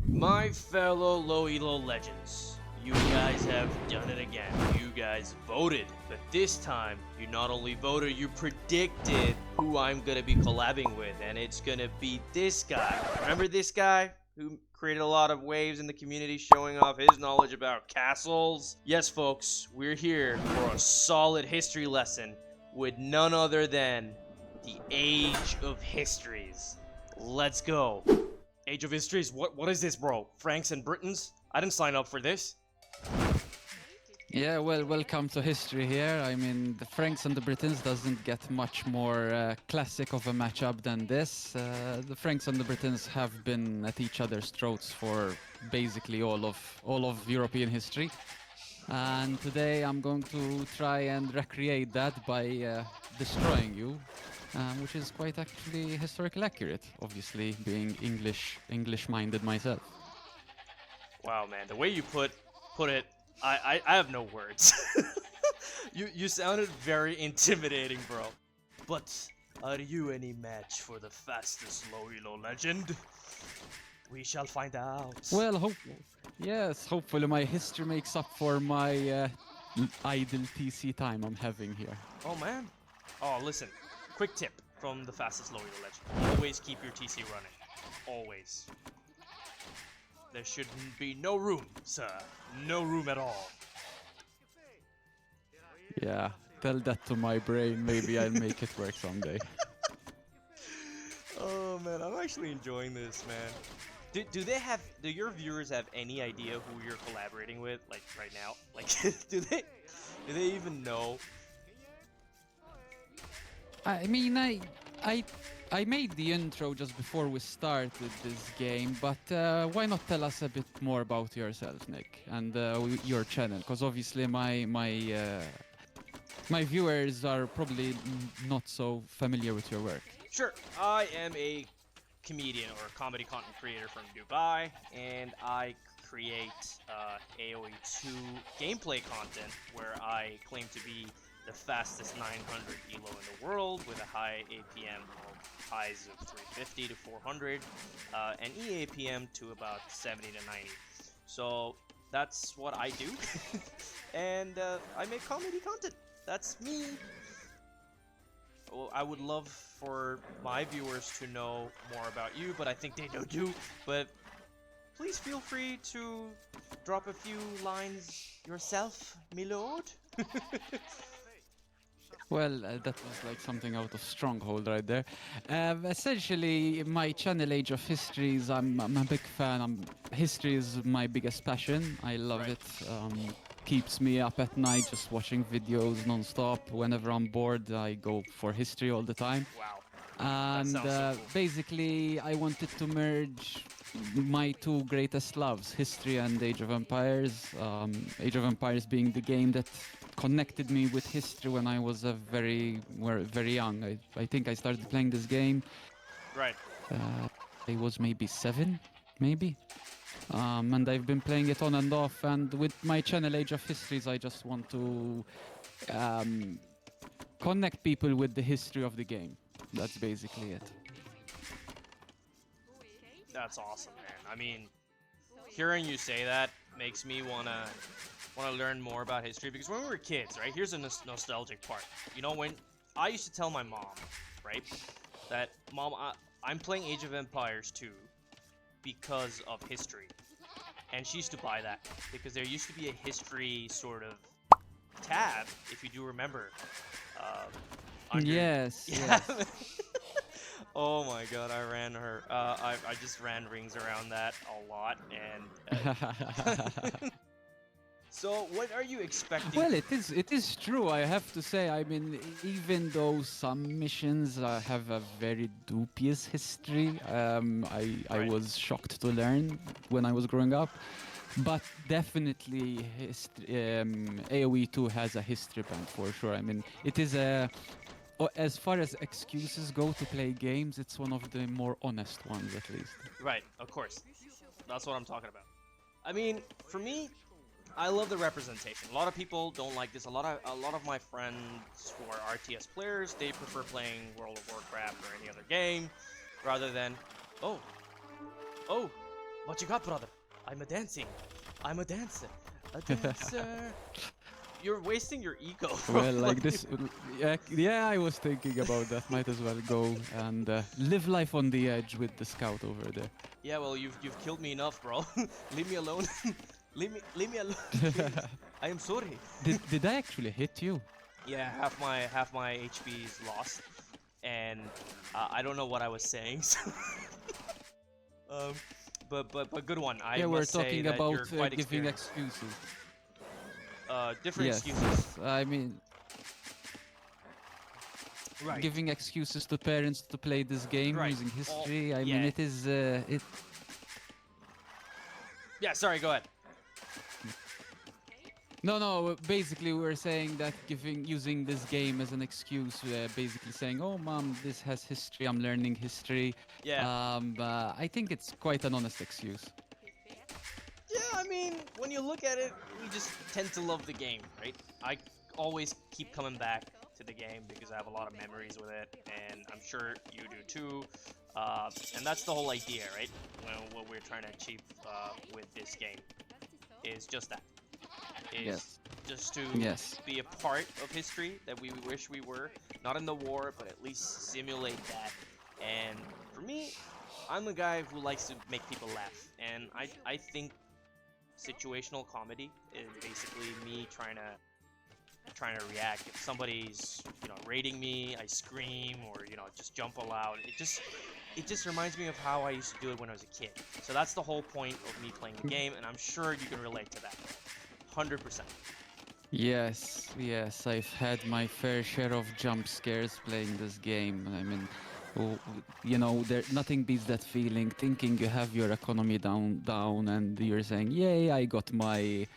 My fellow Low Elo Legends, you guys have done it again. You guys voted, but this time you not only voted, you predicted who I'm gonna be collabing with, and it's gonna be this guy. Remember this guy who created a lot of waves in the community showing off his knowledge about castles? Yes, folks, we're here for a solid history lesson with none other than the Age of Histories. Let's go. Age of Histories? What is this, bro? Franks and Britons? I didn't sign up for this. Yeah, well, welcome to history here. I mean, the Franks and the Britons doesn't get much more classic of a matchup than this. The Franks and the Britons have been at each other's throats for basically all of European history. And today I'm going to try and recreate that by destroying you, which is quite actually historically accurate, obviously being English-minded myself. Wow, man, the way you put it, I have no words. You sounded very intimidating, bro. But are you any match for the fastest Low Elo Legend? We shall find out. Well, yes, hopefully my history makes up for my idle TC time I'm having here. Oh man. Oh, listen. Quick tip from the fastest Low Elo Legend. Always keep your TC running. Always. There should be no room, sir. No room at all. Yeah, tell that to my brain. Maybe I'll make it work someday. Oh man, I'm actually enjoying this, man. Do your viewers have any idea who you're collaborating with, like right now? Like, do they even know? I mean, I made the intro just before we started this game, but why not tell us a bit more about yourself, Nick, and your channel? Because obviously my viewers are probably not so familiar with your work. Sure, I am a comedian or comedy content creator from Dubai, and I create AoE 2 gameplay content where I claim to be the fastest 900 elo in the world with a high APM of highs of 350 to 400 and EAPM to about 70 to 90. So that's what I do. And I make comedy content. That's me. Well, I would love for my viewers to know more about you, but I think they know too. But please feel free to drop a few lines yourself, my lord. Well, that was like something out of Stronghold right there. Essentially, my channel Age of Histories, I'm a big fan. History is my biggest passion. I love Right. it. Keeps me up at night just watching videos non-stop. Whenever I'm bored, I go for history all the time. Wow. And sounds so cool. basically, I wanted to merge my two greatest loves, history and Age of Empires. Age of Empires being the game that connected me with history when I was very young. I think I started playing this game. Right. I was maybe 7, maybe. And I've been playing it on and off. And with my channel Age of Histories, I just want to connect people with the history of the game. That's basically it. That's awesome, man. I mean, hearing you say that makes me wanna learn more about history, because when we were kids, right? Here's a nostalgic part. You know, when I used to tell my mom, right, that mom, I'm playing Age of Empires 2 because of history, and she used to buy that because there used to be a history sort of tab, if you do remember. Under... Yes, Yeah. yes. Oh my god, I ran her. I just ran rings around that a lot, and so what are you expecting? Well, it is true. I have to say. I mean, even though some missions have a very dubious history, I Right. was shocked to learn when I was growing up. But definitely, AoE 2 has a history bent for sure. I mean, it is as far as excuses go to play games, it's one of the more honest ones, at least. Right, of course. That's what I'm talking about. I mean, for me, I love the representation. A lot of people don't like this. A lot of my friends who are RTS players, they prefer playing World of Warcraft or any other game rather than oh What you got, brother? I'm a dancing. I'm a dancer. A dancer. You're wasting your ego. Bro. Well, like this, yeah, I was thinking about that. Might as well go and live life on the edge with the scout over there. Yeah, well, you've killed me enough, bro. Leave me alone. leave me alone. Please. I am sorry. Did I actually hit you? Yeah, half my HP is lost, and I don't know what I was saying. So but good one. I Yeah, we're must say talking that about you're quite giving experienced. excuses. Different Yes, excuses. I mean, Right. giving excuses to parents to play this game Right. using history. I yeah. mean, it is it. Yeah. Sorry. Go ahead. No. Basically, we're saying that using this game as an excuse, basically saying, "Oh, mom, this has history. I'm learning history." Yeah. I think it's quite an honest excuse. Yeah. I mean, when you look at it, we just tend to love the game, right? I always keep coming back to the game because I have a lot of memories with it, and I'm sure you do too. And that's the whole idea, right? What we're trying to achieve with this game is just that. Is Yes. just to Yes. be a part of history that we wish we were. Not in the war, but at least simulate that. And for me, I'm the guy who likes to make people laugh. And I think situational comedy is basically me trying to react. If somebody's, raiding me, I scream or, just jump aloud. It just reminds me of how I used to do it when I was a kid. So that's the whole point of me playing the game, and I'm sure you can relate to that. 100%. Yes, I've had my fair share of jump scares playing this game. I mean, nothing beats that feeling, thinking you have your economy down, and you're saying, "Yay, I got my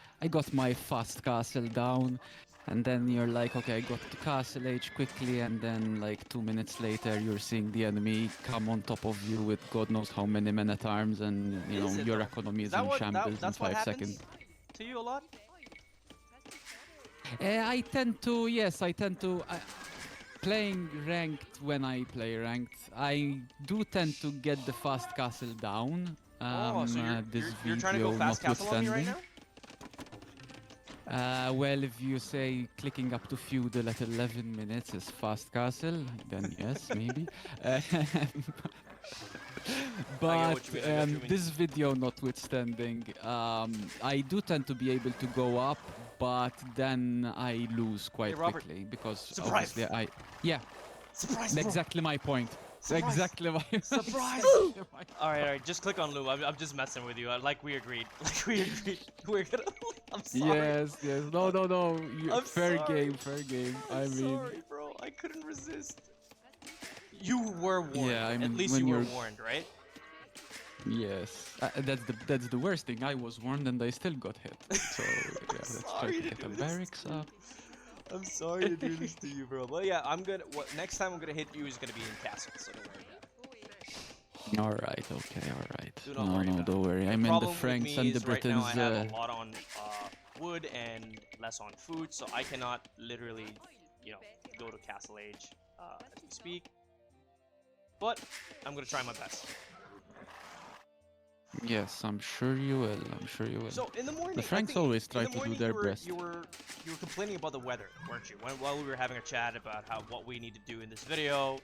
fast castle down," and then you're like, "Okay, I got to castle age quickly," and then like 2 minutes later, you're seeing the enemy come on top of you with God knows how many men-at-arms, and Is it your though? economy Is is that in what shambles in that's what 5 happens seconds. to you a lot? I tend to playing ranked when I play ranked. I do tend to get the fast castle down. Oh, so This you're trying to go video fast castle on me right notwithstanding. now? Well, if you say clicking up to feudal at 11 minutes is fast castle, then yes, maybe. I get But what you mean. I get what you mean. this video notwithstanding, I do tend to be able to go up, but then I lose quite Robert. quickly because Surprise. obviously yeah, Surprise, bro. exactly my point. Surprise. Exactly my Surprise. exactly my All right. Just click on Loom. I'm just messing with you. Like we agreed. We're gonna. I'm sorry. Yes. No. I'm Fair sorry. game, fair game. I'm sorry, bro. I couldn't resist. You were warned. Yeah, I mean, At least when you were you're- warned, right? yes, that's the worst thing. I was warned and I still got hit. So yeah, let's try sorry to to get do a this barracks to you. up. I'm sorry to do this to you, bro. But yeah, next time I'm gonna hit you is gonna be in castle, so don't worry about it. All right, okay, all right. Do not worry No, about don't it. worry. The I mean, the problem with Franks me and the is right now Britons. I have a lot on wood and less on food, so I cannot literally, go to castle age as we speak. But I'm gonna try my best. Yes, I'm sure you will. I'm sure you will. So in the morning, The I Franks think always in try the to do morning their you were, best. You were complaining about the weather, weren't you? While we were having a chat about what we need to do in this video.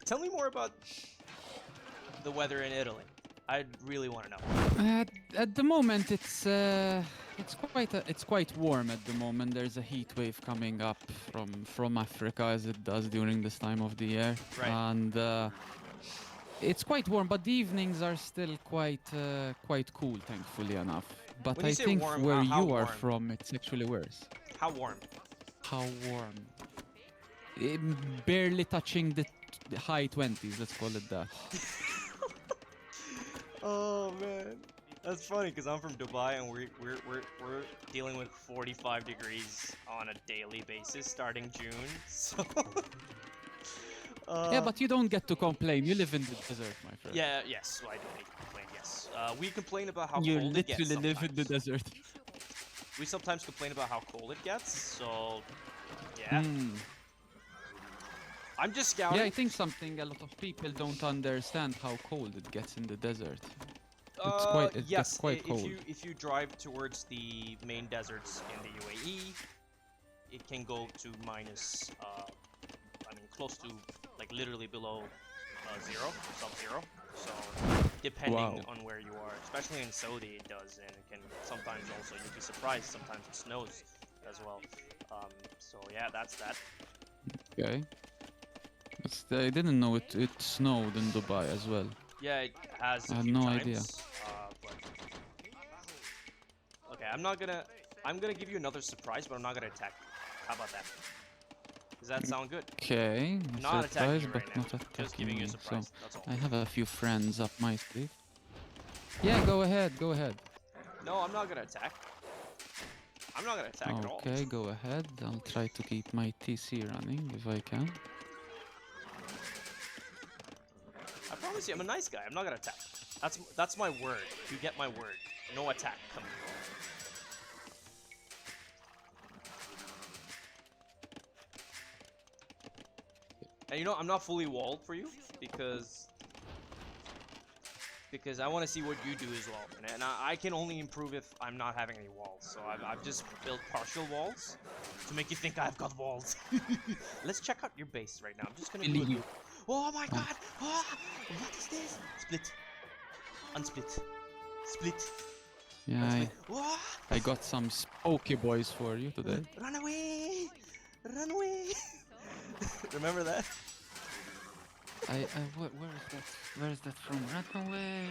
Tell me more about the weather in Italy. I really want to know. At the moment, it's quite warm at the moment. There's a heat wave coming up from Africa as it does during this time of the year, Right. and it's quite warm. But the evenings are still quite cool, thankfully enough. But When you I say think warm, where how you are warm? from, it's actually worse. How warm? How warm? Barely touching the high 20s. Let's call it that. Oh man, that's funny because I'm from Dubai and we're dealing with 45 degrees on a daily basis starting June. So Yeah, but you don't get to complain. You live in the desert, my friend. yeah, yes, I do need to complain. Yes, we complain about how You cold it gets. literally live in the Sometimes. desert. We sometimes complain about how cold it gets. So yeah, I'm just scouting. Yeah, I think something a lot of people don't understand how cold it gets in the desert. It gets Yes. quite cold. If you drive towards the main deserts in the UAE, it can go to minus. I mean, close to like literally below zero, sub-zero. So depending Wow. on where you are, especially in Saudi, it does, and it can sometimes also. You'd be surprised. Sometimes it snows as well. So yeah, that's that. Okay. I didn't know it snowed in Dubai as well. Yeah, it has I a had few no times. idea. But okay, I'm gonna give you another surprise, but I'm not gonna attack. How about that? Does that sound good? Okay, I'm not attacking surprise, you right but now. not attacking Just giving you a me. surprise. So That's all. I have a few friends up my sleeve. Yeah, go ahead, go ahead. No, I'm not gonna attack. I'm not gonna attack at all. Okay, go ahead. I'll try to keep my TC running if I can. I promise you, I'm a nice guy. I'm not gonna attack. That's my word. You get my word. No attack coming. And you know, I'm not fully walled for you because I want to see what you do as well. And I can only improve if I'm not having any walls. So I've just built partial walls to make you think I've got walls. Let's check out your base right now. I'm just gonna do Believe. it. Oh my god! Ah, what is this? Split. Unsplit. Split. Yeah, Unsplit. Wah! I got some spooky boys for you today. Run away! Run away! Remember that? Where is that from? Run away!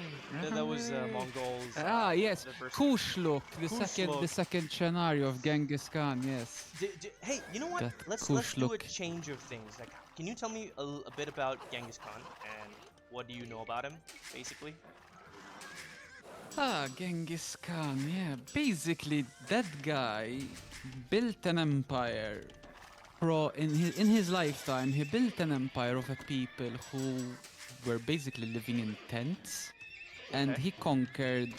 That was Mongols. Yes, the first- Kushluk, the Kushluk. second scenario of Genghis Khan. Yes. Hey, you know what? That Let's do a Kushluk. change of things. Like, can you tell me a bit about Genghis Khan and what do you know about him, basically? Genghis Khan. Yeah, basically that guy built an empire. In his lifetime, he built an empire of a people who were basically living in tents, and Okay. he conquered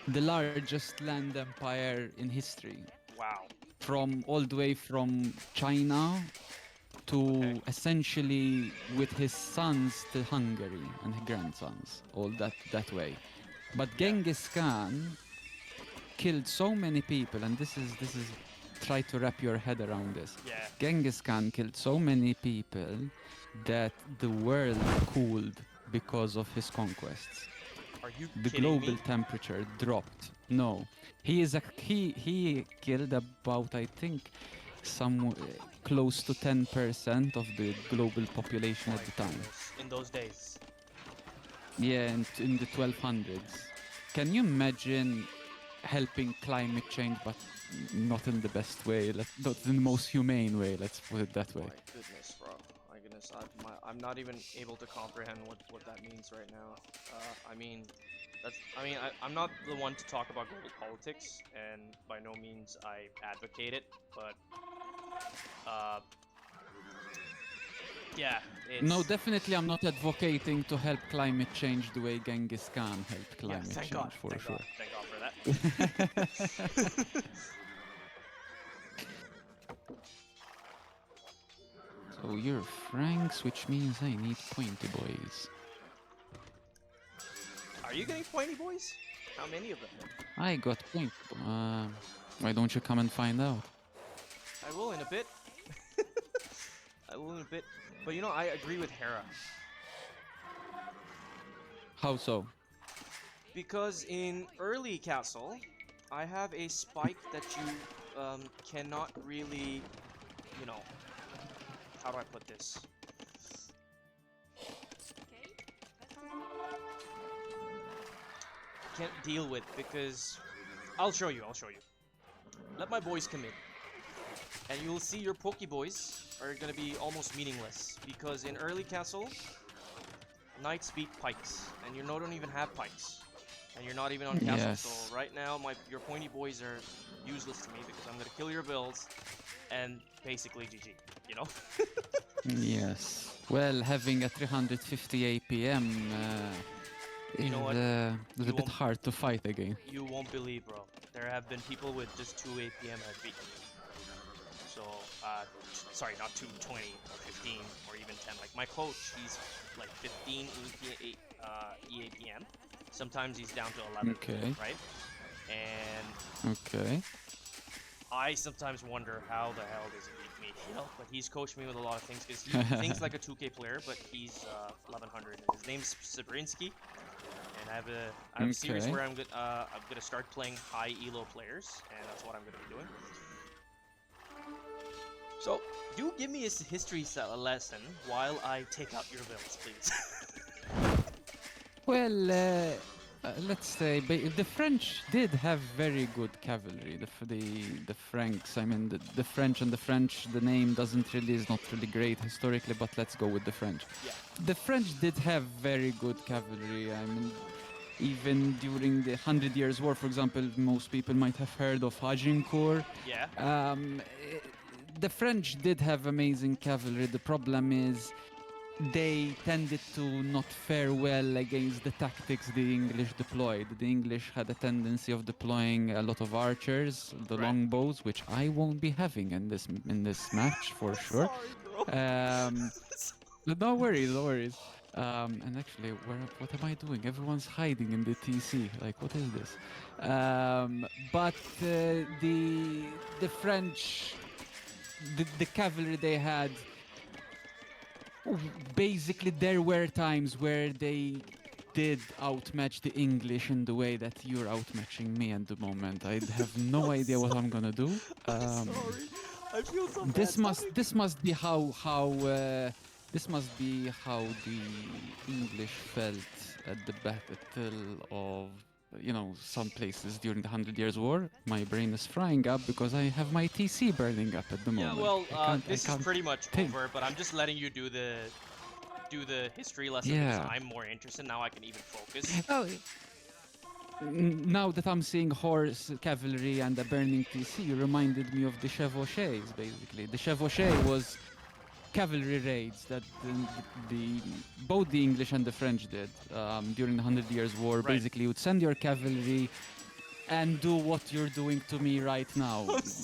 the largest land empire in history, Wow. from all the way from China to Okay. essentially with his sons to Hungary and his grandsons, all that way. But Yeah. Genghis Khan killed so many people, and this is try to wrap your head around this. Yeah. Genghis Khan killed so many people that the world cooled because of his conquests. Are you The kidding global me? temperature dropped. No, he killed about, I think, some close to 10% of the global population at the time. Goodness. In those days. Yeah, in the 1200s. Can you imagine helping climate change, but not in the best way, not in the most humane way, let's put it that way? My goodness, bro. My goodness. I'm not even able to comprehend what that means right now. I mean, I'm not the one to talk about global politics, and by no means I advocate it, but yeah, it's... No, definitely I'm not advocating to help climate change the way Genghis Khan helped Yeah, climate thank change, God. for Thank sure. God. Thank God for that. So you're Franks, which means I need pointy boys. Are you getting pointy boys? How many of them? I got point. Why don't you come and find out? I will in a bit. I will in a bit. But you know, I agree with Hera. How so? Because in early castle, I have a spike that you cannot really, you know, how do I put this? Can't deal with because I'll show you. Let my boys come in. And you'll see your Pokeboys are gonna be almost meaningless because in early castle, knights beat pikes, and you don't even have pikes, and you're not even on castle. Yes. So right now, your pointy boys are useless to me because I'm gonna kill your builds, and basically GG. You know? Yes. Well, having a 350 APM You know what? is a bit hard to fight again. You won't believe, bro. There have been people with just 2 APM have beaten me. So, sorry, not 2, 20, or 15, or even 10. Like, my coach, he's like 15 EAPM. Sometimes he's down to 11, Okay. right? And Okay. I sometimes wonder how the hell does he beat me, you know? But he's coached me with a lot of things because he thinks like a 2K player, but he's 1100. And his name's Sabrinsky, and I have a series Okay. where I'm gonna start playing high elo players, and that's what I'm gonna be doing. So do give me a history lesson while I take out your bills, please. Well, let's say the French did have very good cavalry. The Franks. I mean, the French and the French. The name is not really great historically, but let's go with the French. Yeah. The French did have very good cavalry. I mean, even during the Hundred Years' War, for example, most people might have heard of Agincourt. Yeah. The French did have amazing cavalry. The problem is they tended to not fare well against the tactics the English deployed. The English had a tendency of deploying a lot of archers, the Right. longbows, which I won't be having in this match for sure. Sorry, bro. No worries, no worries. And actually, what am I doing? Everyone's hiding in the TC. Like, what is this? But the French, the cavalry they had. Basically, there were times where they did outmatch the English in the way that you're outmatching me at the moment. I have no idea what I'm gonna do. Sorry. I feel so bad. This must be how the English felt at the battle of some places during the 100 Years' War. My brain is frying up because I have my TC burning up at the moment. Yeah, well, this is can't pretty much think. over, but I'm just letting you do the history lesson Yeah. because I'm more interested now. I can even focus. Oh, now that I'm seeing horse cavalry and a burning TC, you reminded me of the chevauchés, basically. The chevauché was cavalry raids that both the English and the French did during the 100 Years' War. Right. Basically, you would send your cavalry and do what you're doing to me right now.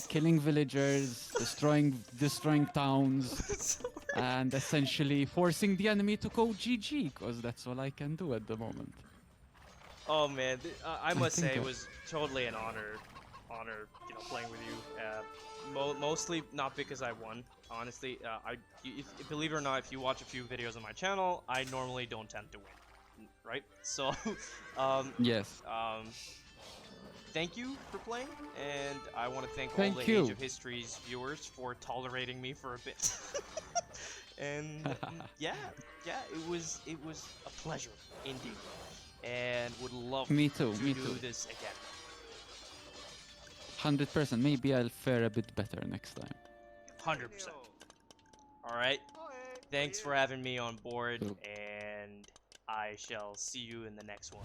Killing villagers, destroying towns, and essentially forcing the enemy to go GG, because that's all I can do at the moment. Oh man, I must think say it that- was totally an honor, playing with you. Mostly not because I won. Honestly, believe it or not, if you watch a few videos on my channel, I normally don't tend to win, right? So, Yes. thank you for playing, and I want to thank all Thank the you. Age of Histories viewers for tolerating me for a bit. And yeah, it was a pleasure indeed, and would love Me too, to me do too. this again. 100%. Maybe I'll fare a bit better next time. 100%. All right. Thanks for having me on board, Cool. and I shall see you in the next one.